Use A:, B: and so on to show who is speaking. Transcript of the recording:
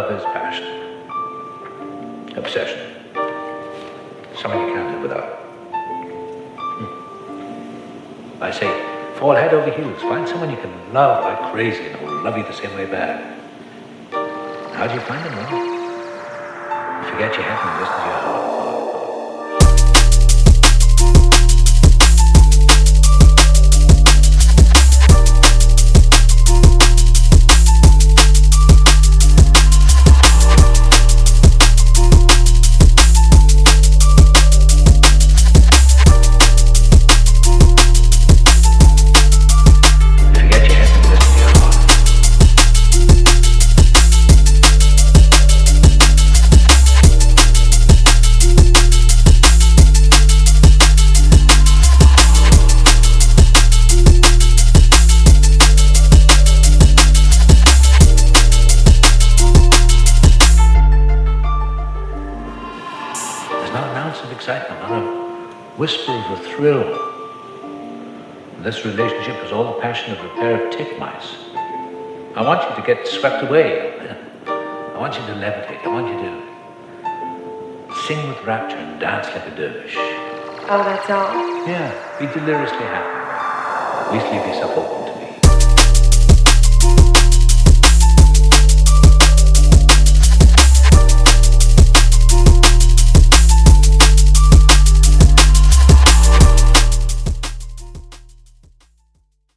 A: love is passion. Obsession. Something you can't live without. I say, fall head over heels. Find someone you can love like crazy and who'll love you the same way back. How do you find them? Well, forget your head and listen to your heart. Not an ounce of excitement, not a whisper of a thrill. This relationship is all the passion of a pair of titmice. I want you to get swept away. I want you to levitate. I want you to sing with rapture and dance like a dervish.
B: Oh, that's all?
A: Yeah, be deliriously happy. At least leave yourself open to